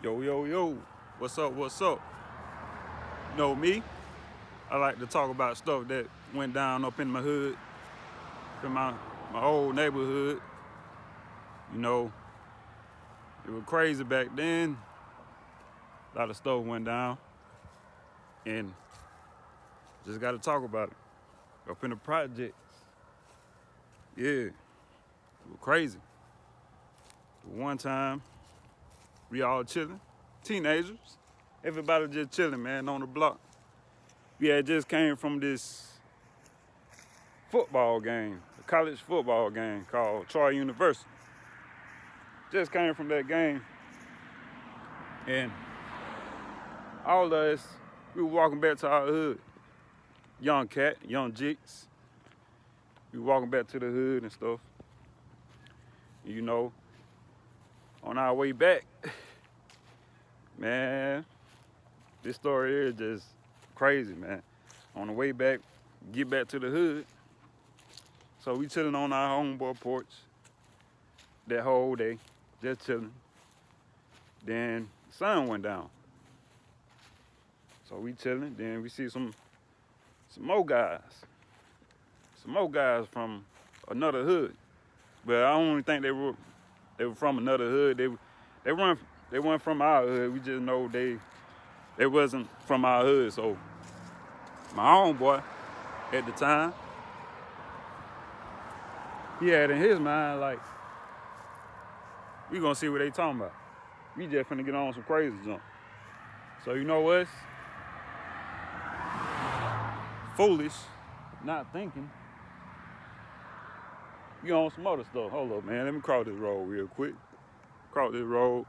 Yo, yo, yo, what's up, what's up? You know me, I like to talk about stuff that went down up in my hood, in my old neighborhood. You know, it was crazy back then. A lot of stuff went down, and just got to talk about it. Up in the projects, yeah, it was crazy. One time, we all chilling, teenagers, everybody just chilling, man, on the block. We had just came from this football game, a college football game called Troy University. Just came from that game, and all of us, we were walking back to our hood. Young cat, young jigs. We were walking back to the hood and stuff. You know, on our way back, man, this story here is just crazy, man. On the way back, get back to the hood. So we chilling on our homeboy porch that whole day, just chilling. Then sun went down. So we chilling, then we see some more guys. Some more guys from another hood. But I don't even think they were from another hood. They weren't from our hood. We just know they wasn't from our hood. So my homeboy at the time, he had in his mind like, we gonna see what they talking about. We just finna get on some crazy junk. So you know what's foolish, not thinking. You on some other stuff. Hold up, man. Let me cross this road real quick. Cross this road.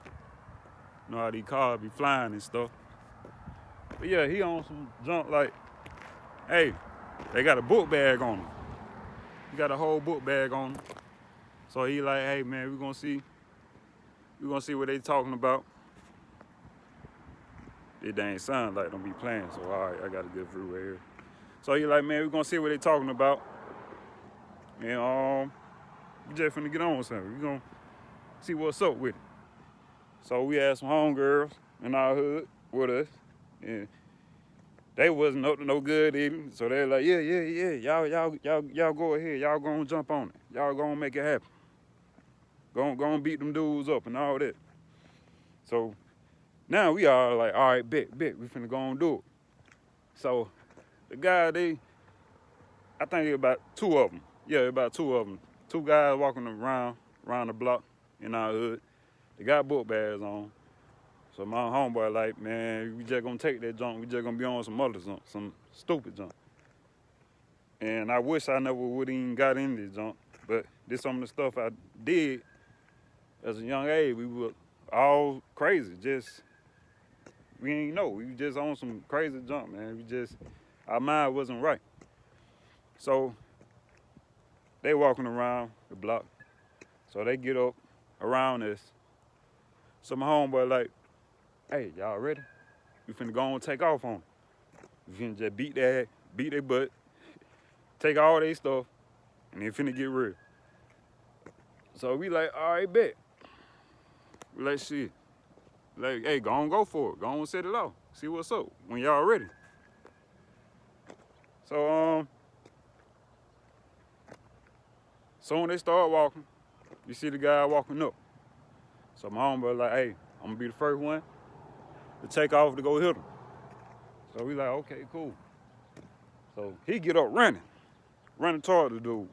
You know how these cars be flying and stuff. But yeah, he on some junk like, hey, they got a book bag on him. He got a whole book bag on him. So he like, hey man, we gonna see what they talking about. It dang sound like don't be playing, so all right, I got a good freeway here. So he like, man, we gonna see what they talking about. And we just finna get on with something. We gonna see what's up with it. So we had some homegirls in our hood with us, and they wasn't up to no good either. So they're like, yeah, y'all go ahead, y'all gonna jump on it, y'all gonna make it happen, gonna beat them dudes up and all that. So now we all like, all right, bet, we finna go and do it. So the guy, I think it about two of them. Yeah, about two of them. Two guys walking around the block in our hood. They got book bags on. So my homeboy like, man, we just gonna take that junk. We just gonna be on some other junk, some stupid junk. And I wish I never would even got in this junk. But this some of the stuff I did as a young age. We were all crazy. We ain't know. We just on some crazy junk, man. Our mind wasn't right. So they walking around the block. So they get up around us. So my homeboy like, hey, y'all ready? We finna go and take off on them. We finna just beat their butt, take all their stuff, and then finna get real. So we like, all right, bet. We like, shit. Like, hey, go for it. Go on set it off. See what's up when y'all ready. So, soon they start walking, you see the guy walking up. So my homeboy like, hey, I'm gonna be the first one to take off to go hit him. So we like, okay, cool. So he get up running toward the dude.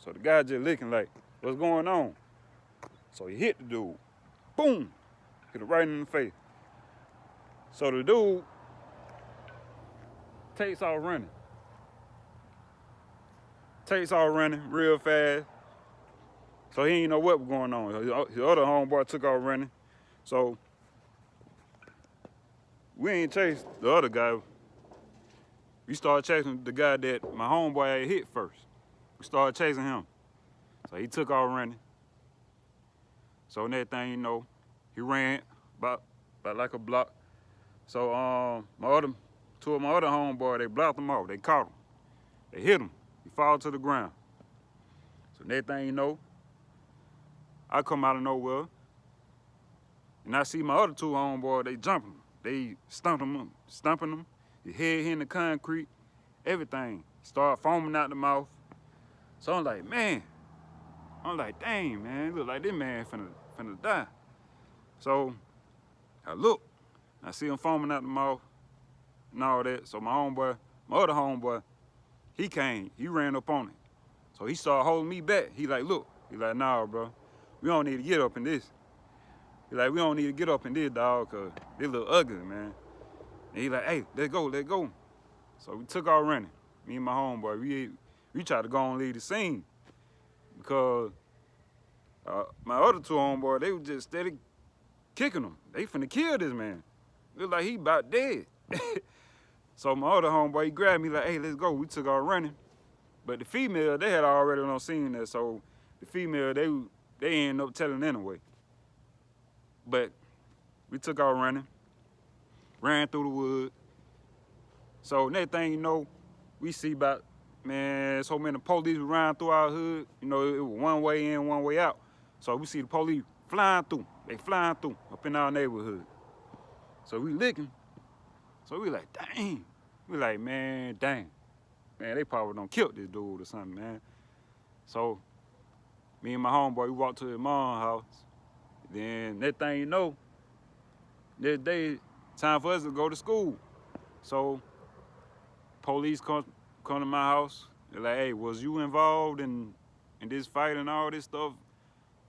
So the guy just looking like, what's going on? So he hit the dude. Boom! Hit it right in the face. So the dude takes off running real fast. So he ain't know what was going on. His other homeboy took off running. So we ain't chased the other guy. We started chasing the guy that my homeboy had hit first. We started chasing him. So he took off running. So next thing you know, he ran about like a block. So two of my other homeboys, they blocked him off. They caught him. They hit him. He fall to the ground. So next thing you know, I come out of nowhere. And I see my other two homeboys, they jumping him. They stumping him. His head hitting the concrete, everything. Start foaming out the mouth. So I'm like, man. I'm like, dang, man, it look like this man finna die. So I look, I see him foaming out the mouth and all that. So my other homeboy, he came, he ran up on it. So he started holding me back. He like, look, he like, nah, bro, we don't need to get up in this. He like, we don't need to get up in this, dog, cause this look ugly, man. And he like, hey, let's go. So we took off running. Me and my homeboy, we tried to go and leave the scene because my other two homeboys, they were just steady kicking him. They finna kill this man. It looked like he about dead. So my other homeboy, he grabbed me like, hey, let's go. We took off running. But the female, they had already on seen that, so the female, they ended up telling anyway. But we took off running, ran through the woods. So next thing you know, we see about, man, so many police riding through our hood. You know, it was one way in, one way out. So we see the police flying through. They flying through up in our neighborhood. So we looking. So we like, dang. We like, man, dang. Man, they probably done killed this dude or something, man. So me and my homeboy, we walked to his mom's house. Then next thing you know, next day, time for us to go to school. So police come to my house. They're like, hey, was you involved in this fight and all this stuff?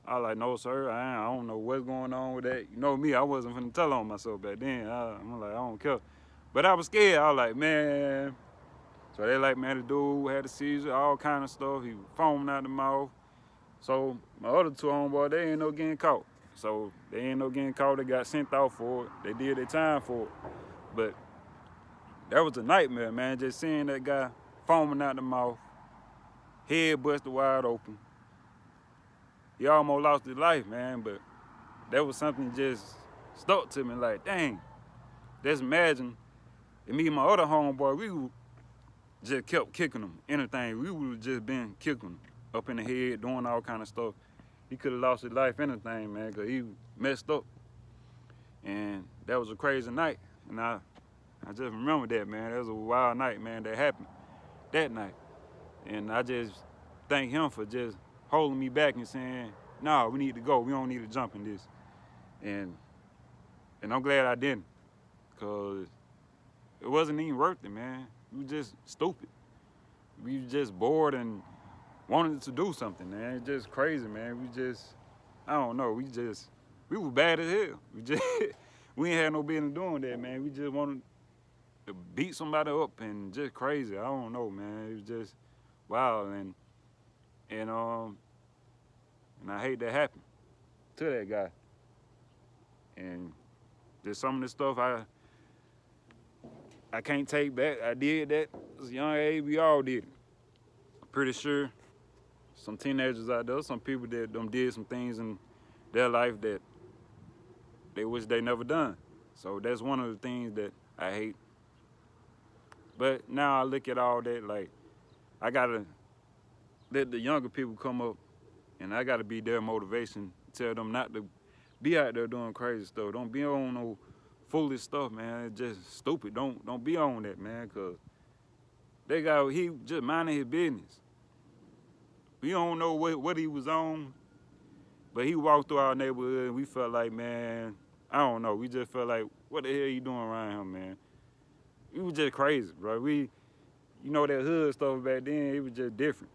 I was like, no, sir, I don't know what's going on with that. You know me, I wasn't finna tell on myself back then. I'm like, I don't care. But I was scared. I was like, man. So they like, man, the dude had a seizure, all kind of stuff. He was foaming out the mouth. So my other two homeboys, they ain't no getting caught. So they ain't no getting caught. They got sent out for it. They did their time for it. But that was a nightmare, man, just seeing that guy foaming out the mouth, head busted wide open. He almost lost his life, man, but that was something that just stuck to me like, dang, just imagine if me and my other homeboy, we just kept kicking him, anything. We would have just been kicking him up in the head, doing all kind of stuff. He could have lost his life, anything, man, because he messed up. And that was a crazy night. And I just remember that, man. That was a wild night, man, that happened that night. And I just thank him for just holding me back and saying, nah, we need to go. We don't need to jump in this. And I'm glad I didn't, because it wasn't even worth it, man. We were just stupid. We were just bored and wanted to do something, man. It's just crazy, man. I don't know, we were bad as hell. We ain't had no business doing that, man. We just wanted to beat somebody up and just crazy. I don't know, man. It was just wild, and I hate that happened to that guy. And there's some of the stuff I can't take back. I did that at a young age. We all did it. I'm pretty sure some teenagers out there, some people that did some things in their life that they wish they never done. So that's one of the things that I hate. But now I look at all that like, I gotta let the younger people come up, and I gotta be their motivation, tell them not to be out there doing crazy stuff. Don't be on no foolish stuff, man. It's just stupid. Don't be on that, man, because he just minding his business. We don't know what he was on, but he walked through our neighborhood and we felt like, man, I don't know. We just felt like, what the hell you doing around here, man? We was just crazy, bro. You know, that hood stuff back then, it was just different.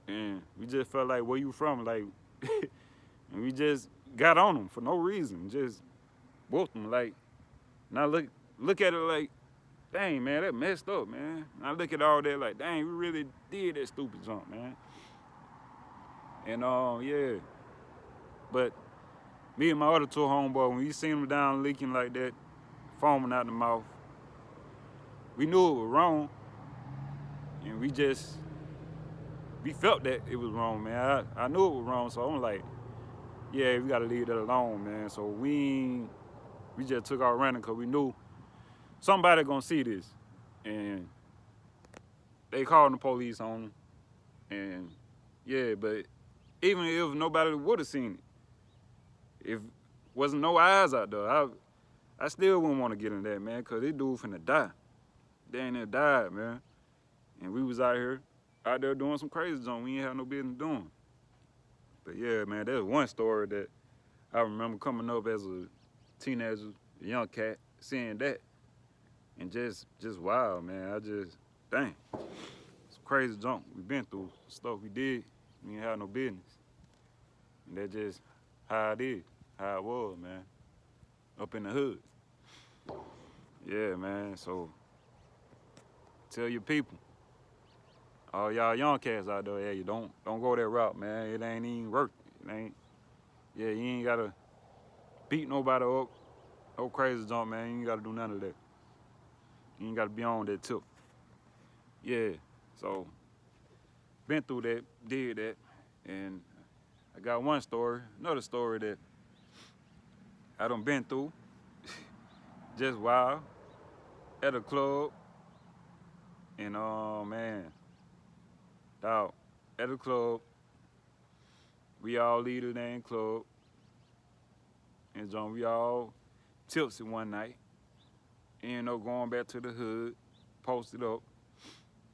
And we just felt like, where you from? Like, and we just got on them for no reason. Just whooped them. Like, now look at it like, dang, man, that messed up, man. And I look at all that like, dang, we really did that stupid jump, man. And yeah. But me and my other two homeboys, when we seen them down leaking like that, foaming out the mouth, we knew it was wrong. And we felt that it was wrong, man. I knew it was wrong, so I'm like, yeah, we gotta leave that alone, man. So we just took our running because we knew somebody gonna see this. And they called the police on them. And yeah, but even if nobody would have seen it, wasn't no eyes out there. I still wouldn't want to get in that, man, because this dude finna die. They ain't there died, man. And we was out there doing some crazy junk we ain't have no business doing. But yeah, man, there's one story that I remember coming up as a teenager, a young cat, seeing that. And just wild, man. Dang. Some crazy junk we been through, stuff we did, we ain't have no business. And that's just how it is, how it was, man. Up in the hood. Yeah, man, so tell your people, all y'all young cats out there, yeah, you don't go that route, man. It ain't even worth it. You ain't gotta beat nobody up, no crazy junk, man. You ain't gotta do none of that. You ain't gotta be on that tip. Yeah, so been through that, did that, and I got one story, another story that I done been through, just wild, at a club, and man, dog, at a club, we all leave the damn club, and John, we all tipsy one night, and going back to the hood, posted up,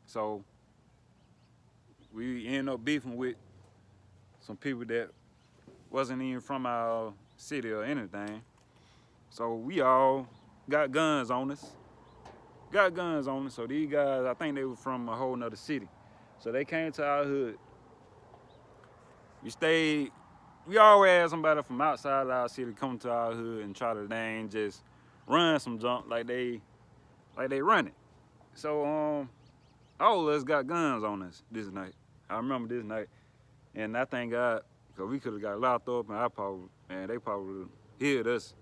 so we end up beefing with some people that wasn't even from our city or anything. So we all got guns on us. So these guys, I think they were from a whole nother city. So they came to our hood. We always had somebody from outside our city come to our hood and try to dang just run some junk like they run it. So all of us got guns on us this night. I remember this night. And I thank God, because we could have got locked up and they probably hit us.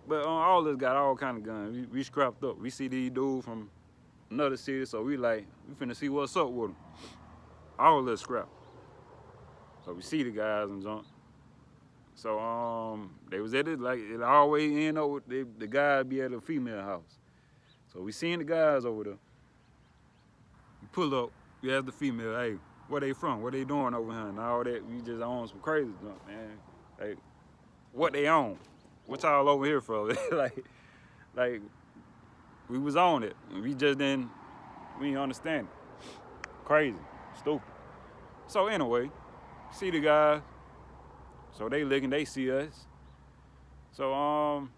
But all of us got all kind of guns. We scrapped up. We see these dudes from another city, so we finna see what's up with them. All of us scrapped. So we see the guys and junk. So they was at it, like it always end up with the guys be at a female house. So we seen the guys over there. We pull up, we ask the female, hey, where they from? What they doing over here? And all that. We just on some crazy junk, man. Like, what they on? What y'all over here for? like, we was on it. And we didn't understand it. Crazy, stupid. So anyway, see the guys. So they looking, they see us. So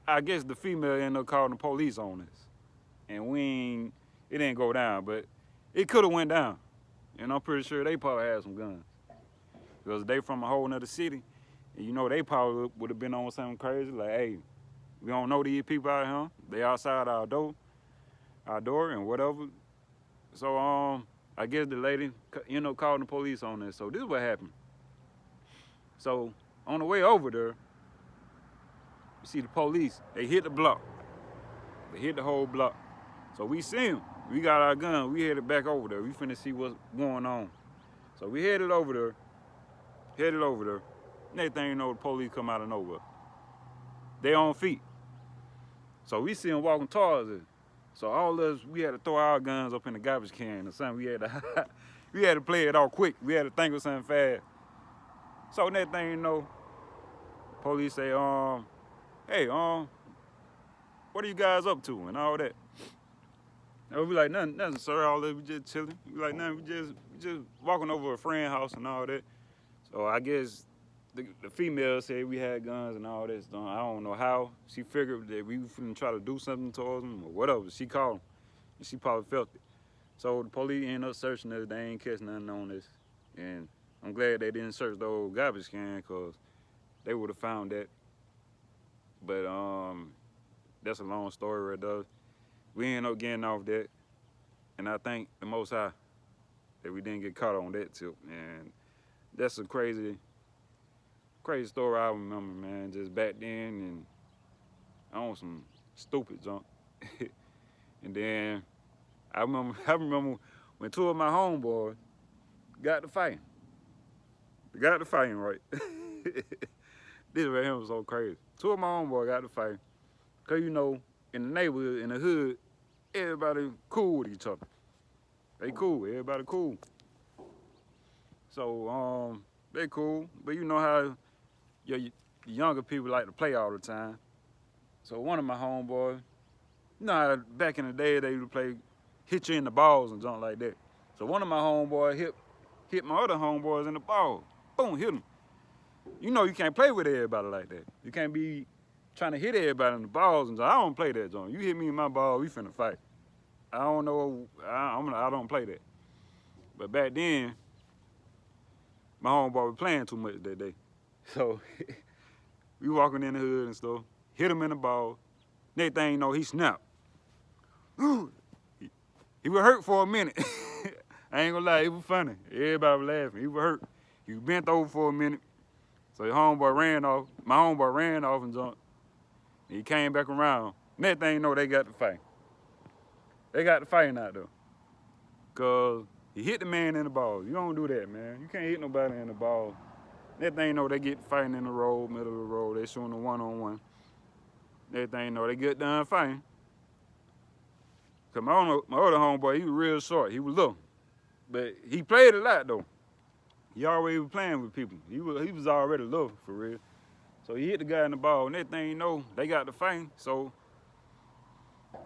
I guess the female ended up calling the police on us. And it didn't go down, but it could have went down. And I'm pretty sure they probably had some guns. Because they from a whole nother city. And they probably would have been on something crazy. Like, hey, we don't know these people out here. They outside our door and whatever. So I guess the lady, called the police on us. So this is what happened. So on the way over there, you see the police. They hit the block. They hit the whole block. So we see them. We got our gun. We headed back over there. We finna see what's going on. So we headed over there. Next thing you know, the police come out of nowhere. They on feet. So we see them walking towards us. So all of us, we had to throw our guns up in the garbage can or something. We had to play it all quick. We had to think of something fast. So next thing you know, police say, hey, what are you guys up to and all that? And we like, nothing, sir, all that, we just chilling. We like, nothing, we just walking over a friend's house and all that. So I guess the female said we had guns and all that stuff. I don't know how. She figured that we was finna try to do something towards them or whatever. She called them, and she probably felt it. So the police ended up searching us. They ain't catch nothing on us. And I'm glad they didn't search the old garbage can, because they would have found that. But that's a long story right there. We ended up getting off that. And I thank the Most High that we didn't get caught on that tip. And that's a crazy story I remember, man. Just back then, and I on some stupid junk. And then I remember when two of my homeboys got to fighting. They got to fighting, right? This right here was so crazy. Two of my homeboys got to fighting. Because, in the neighborhood, in the hood, everybody cool with each other. They cool, everybody cool. So, they cool, but you know how your the younger people like to play all the time. So one of my homeboys, you know how back in the day they would play hit you in the balls and junk like that. So one of my homeboys hit my other homeboys in the ball. Boom, hit him. You know you can't play with everybody like that. You can't be trying to hit everybody in the balls and junk. I don't play that junk. You hit me in my ball, we finna fight. I don't know, I don't play that. But back then, my homeboy was playing too much that day. So we walking in the hood and stuff, hit him in the ball. Next thing you know, he snapped. He was hurt for a minute. I ain't gonna lie, it was funny. Everybody was laughing. He was hurt. He was bent over for a minute. So his homeboy ran off. My homeboy ran off and jumped. And he came back around. Next thing you know, they got to fight. They got to fighting out though. Cause he hit the man in the ball. You don't do that, man. You can't hit nobody in the ball. Next thing you know, they get fighting in the road, middle of the road. They showing a one-on-one. Next thing you know, they get done fighting. Cause my other homeboy, he was real short. He was little. But he played a lot though. He already was playing with people. He was already little for real. So he hit the guy in the ball. And next thing you know, they got to fighting. So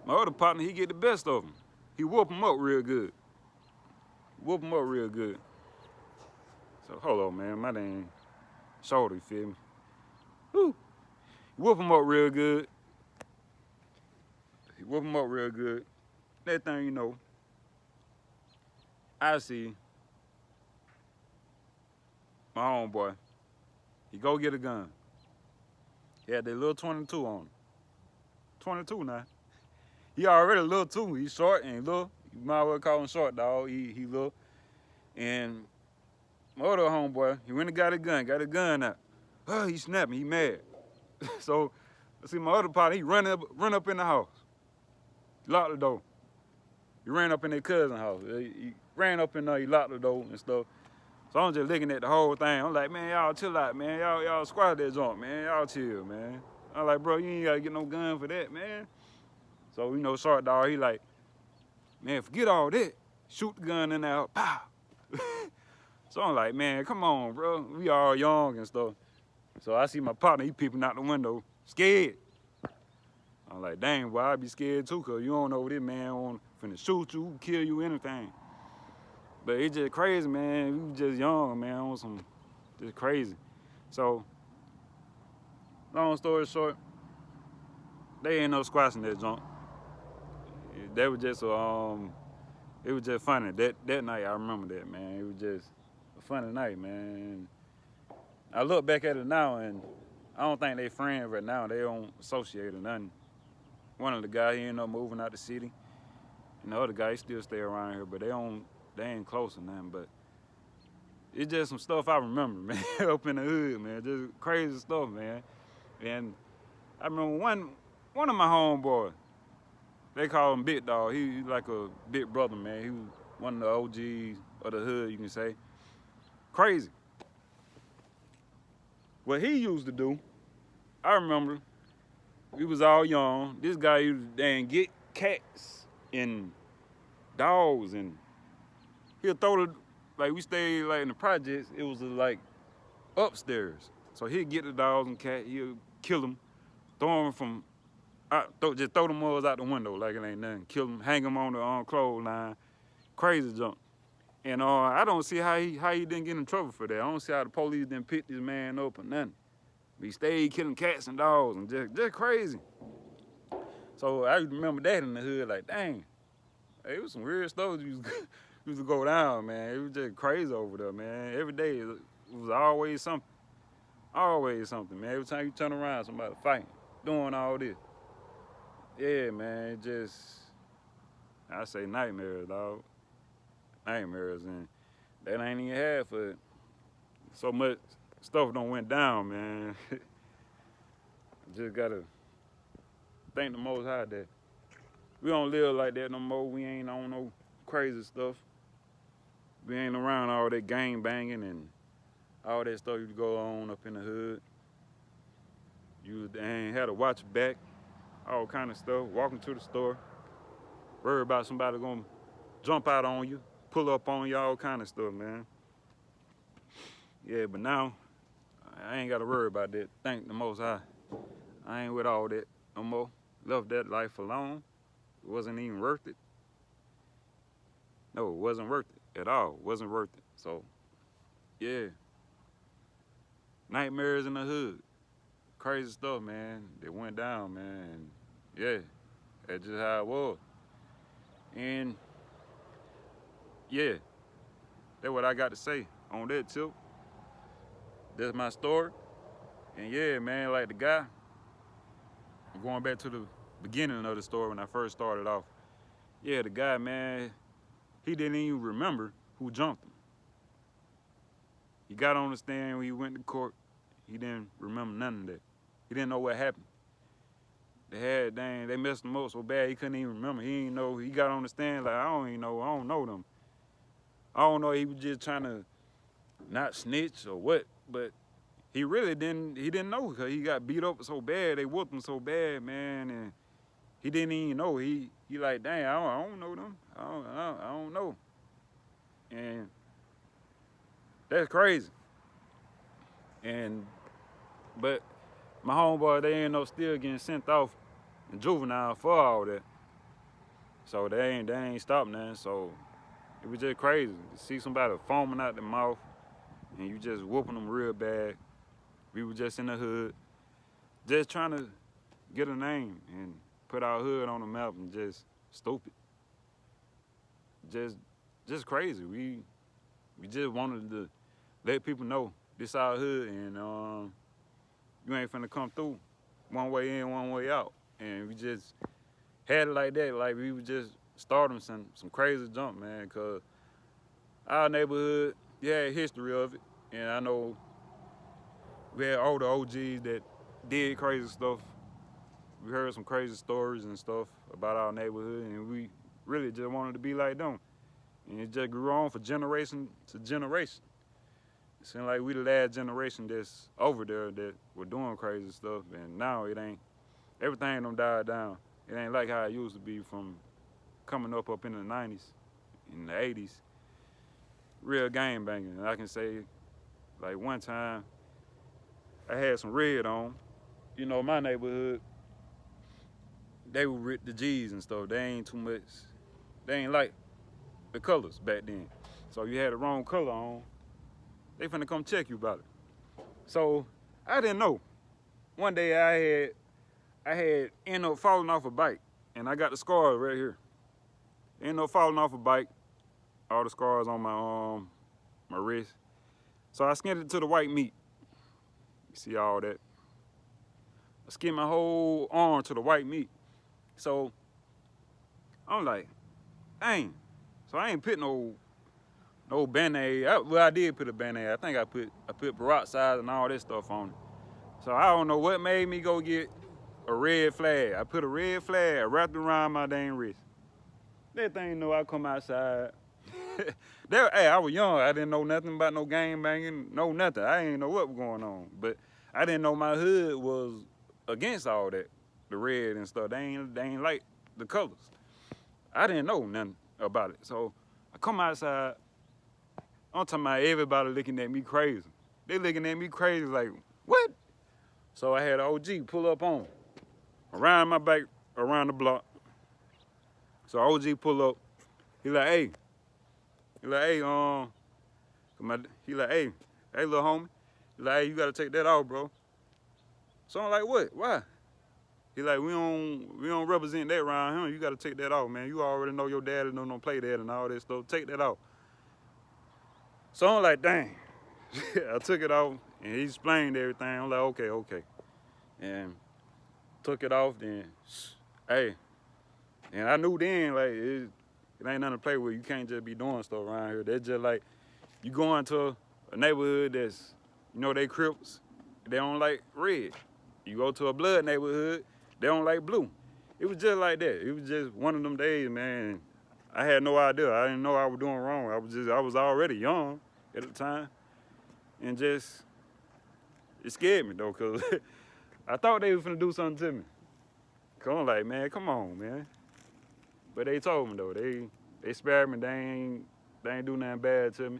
my other partner, he get the best of him. He whoop him up real good. Whoop him up real good. So hold on, man. My dang shoulder, you feel me? Woo. Whoop him up real good. He whoop him up real good. Next thing you know, I see my homeboy. He go get a gun. He had that little 22 on him. 22 now. He already a little too. He's short and little. You might as well call him short, dog. He little. And my other homeboy, he went and got a gun out. Oh, he snapping, he mad. So I see my other partner, he run up in the house. Lock the door. He ran up in their cousin's house. He ran up in there, he locked the door and stuff. So I'm just looking at the whole thing. I'm like, man, y'all chill out, man. Y'all squat that joint, man. Y'all chill, man. I'm like, bro, you ain't gotta get no gun for that, man. So, you know, short dog, he like, man, forget all that. Shoot the gun in there, pow. So I'm like, man, come on, bro. We all young and stuff. So I see my partner, he peeping out the window, scared. I'm like, dang, boy, I'd be scared too, cause you don't know this man finna shoot you, kill you, anything. But it's just crazy, man. We was just young, man, on some, just crazy. So, long story short, they ain't no squashing that junk. That was just it was just funny. That night, I remember that, man. It was just a funny night, man. I look back at it now, and I don't think they friends right now. They don't associate or nothing. One of the guys, he ended up moving out the city, and the other guy, he still stay around here, but they ain't close or nothing. But it's just some stuff I remember, man, up in the hood, man. Just crazy stuff, man. And I remember one of my homeboys, they call him Big Dog. He's like a big brother, man. He was one of the OGs of the hood, you can say. Crazy. What he used to do, I remember, we was all young. This guy used to get cats and dogs, and he'll throw the, like we stayed like in the projects, it was like upstairs. So he'd get the dogs and cats, he'll kill them, throw them from, just throw the mugs out the window like it ain't nothing. Kill them, hang them on the clothesline. Crazy junk. And I don't see how he didn't get in trouble for that. I don't see how the police didn't pick this man up or nothing. But he stayed killing cats and dogs and just crazy. So I remember that in the hood, like, dang. Hey, it was some weird stuff used to go down, man. It was just crazy over there, man. Every day it was always something. Always something, man. Every time you turn around, somebody fighting, doing all this. Yeah, man, I say nightmares, dog. Nightmares, and that ain't even half of it. So much stuff done went down, man. Just gotta thank the Most High that we don't live like that no more. We ain't on no crazy stuff. We ain't around all that gang banging and all that stuff you go on up in the hood. You ain't had to watch your back, all kind of stuff. Walking to the store, worry about somebody gonna jump out on you, pull up on you, all kind of stuff, man. Yeah, but now I ain't got to worry about that. Thank the Most High. I ain't with all that no more. Left that life alone. It wasn't even worth it. No, it wasn't worth it at all. It wasn't worth it. So, yeah. Nightmares in the hood. Crazy stuff, man. That went down, man. And yeah, that's just how it was. And yeah, that's what I got to say on that tip. That's my story. And yeah, man, like the guy, going back to the beginning of the story when I first started off. Yeah, the guy, man, he didn't even remember who jumped him. He got on the stand when he went to court. He didn't remember none of that. He didn't know what happened. They messed him up so bad he couldn't even remember. He didn't know. He got on the stand like, I don't know them. I don't know. He was just trying to not snitch or what, but he really didn't. He didn't know because he got beat up so bad. They whooped him so bad, man, and he didn't even know. He like, dang, I don't know them. I don't know. And that's crazy. But my homeboy, they end up still getting sent off in juvenile for all that. So they ain't stopped nothing. So it was just crazy to see somebody foaming out their mouth and you just whooping them real bad. We were just in the hood, just trying to get a name and put our hood on the map, and just stupid. Just crazy. We just wanted to let people know this our hood, and you ain't finna come through one way in, one way out. And we just had it like that, like we was just starting some crazy jump, man, because our neighborhood, yeah, history of it. And I know we had older OGs that did crazy stuff. We heard some crazy stories and stuff about our neighborhood, and we really just wanted to be like them. And it just grew on from generation to generation. It seemed like we the last generation that's over there that were doing crazy stuff, and now it ain't. Everything done died down. It ain't like how it used to be from coming up in the 90s, in the 80s. Real gang banging. And I can say, like one time, I had some red on. You know, my neighborhood, they were with the G's and stuff. They ain't too much, they ain't like the colors back then. So you had the wrong color on, they finna come check you about it. So I didn't know. One day I had ended up falling off a bike, and I got the scars right here. Ended up falling off a bike, all the scars on my wrist. So I skinned it to the white meat. You see all that? I skinned my whole arm to the white meat. So I'm like, dang. So I ain't put no Band-Aid. I did put a Band-Aid. I think I put peroxide and all that stuff on it. So I don't know what made me go get a red flag. I put a red flag wrapped around my dang wrist. That thing know I come outside. Hey, I was young. I didn't know nothing about no gang banging, no nothing. I ain't know what was going on. But I didn't know my hood was against all that, the red and stuff. They ain't like the colors. I didn't know nothing about it. So I come outside. I'm talking about everybody looking at me crazy. They looking at me crazy like, what? So I had an OG pull up on me, around my back, around the block. So OG pull up. He like, hey, he like, hey, hey, little homie. He like, hey, you gotta take that off, bro. So I'm like, what? Why? He like, we don't represent that around him. You gotta take that off, man. You already know your daddy don't play that and all that stuff. Take that off. So I'm like, dang. I took it off, and he explained everything. I'm like, okay. And took it off, then, hey. And I knew then, like, it ain't nothing to play with. You can't just be doing stuff around here. That's just like, you go into a neighborhood that's, you know, they Crips, they don't like red. You go to a blood neighborhood, they don't like blue. It was just like that. It was just one of them days, man. I had no idea. I didn't know I was doing wrong. I was already young at the time. And just, it scared me though, cause I thought they was finna do something to me. Cause I'm like, man, come on, man. But they told me though, they spared me, they ain't do nothing bad to me.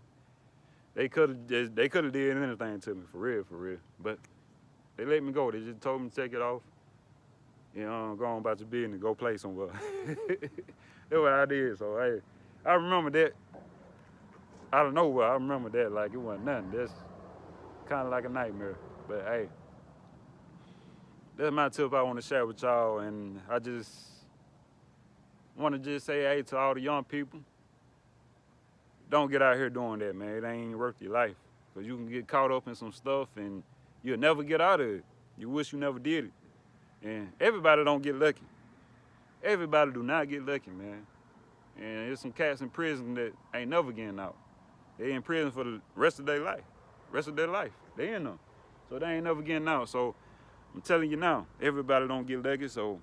They could have did anything to me, for real, for real. But they let me go. They just told me to take it off. You know, go on about your business, go play somewhere. That's what I did. So hey, I remember that. Out of nowhere, I remember that like it wasn't nothing. That's kind of like a nightmare. But hey, that's my tip I want to share with y'all. And I just want to just say, hey, to all the young people, don't get out here doing that, man. It ain't worth your life. Because you can get caught up in some stuff and you'll never get out of it. You wish you never did it. And everybody don't get lucky. Everybody do not get lucky, man. And there's some cats in prison that ain't never getting out. They in prison for the rest of their life. Rest of their life. They in them. So they ain't never getting out. So I'm telling you now, everybody don't get lucky. So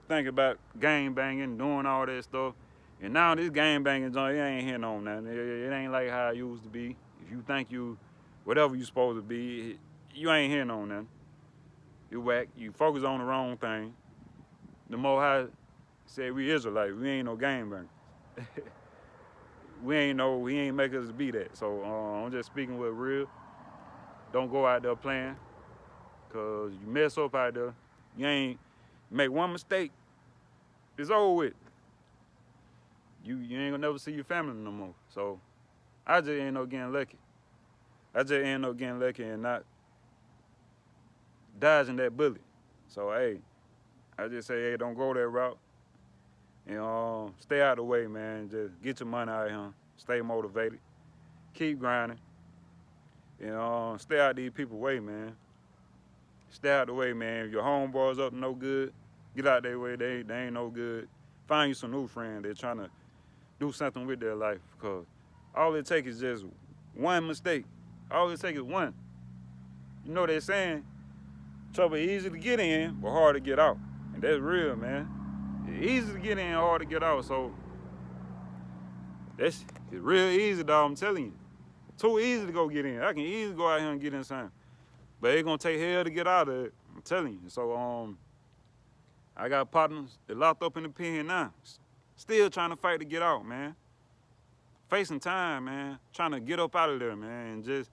think about gang banging, doing all that stuff. And now this gang banging joint, it ain't hitting on nothing. It ain't like how it used to be. If you think you, whatever you supposed to be, you ain't hitting on nothing. You whack, you focus on the wrong thing. The Most High said we Israelites, we ain't no gang bangers. He ain't make us be that. So I'm just speaking with real. Don't go out there playing, cause you mess up out there. You ain't make one mistake, it's over with. You ain't gonna never see your family no more. So I just ain't no getting lucky. I just ain't no getting lucky and not dodging that bullet. So hey, I just say, hey, don't go that route. And stay out of the way, man. Just get your money out here. Stay motivated. Keep grinding. And stay out these people's way, man. Stay out the way, man. If your homeboys up to no good, get out their way. They ain't no good. Find you some new friends. They're trying to do something with their life. Because all it takes is just one mistake. All it takes is one. You know they're saying trouble easy to get in, but hard to get out. And that's real, man. It's easy to get in, hard to get out. So it's real easy, dog. I'm telling you. Too easy to go get in. I can easily go out here and get in something. But it's gonna take hell to get out of it. I'm telling you. So I got partners that locked up in the pen now. Still trying to fight to get out, man. Facing time, man. Trying to get up out of there, man. And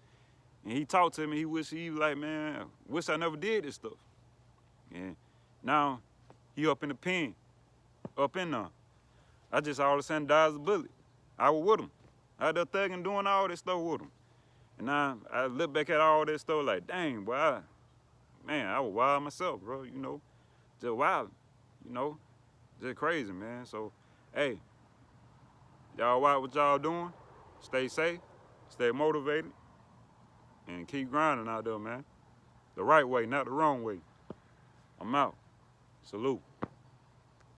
he talked to me. He was like, man, wish I never did this stuff. And now he up in the pen. Up in there. I just all of a sudden dodged a bullet. I was with him. Out there thugging, doing all this stuff with him. And now I look back at all this stuff like, dang, boy, I was wild myself, bro, you know. Just wild, you know. Just crazy, man. So, hey, y'all watch what y'all doing. Stay safe, stay motivated, and keep grinding out there, man. The right way, not the wrong way. I'm out. Salute.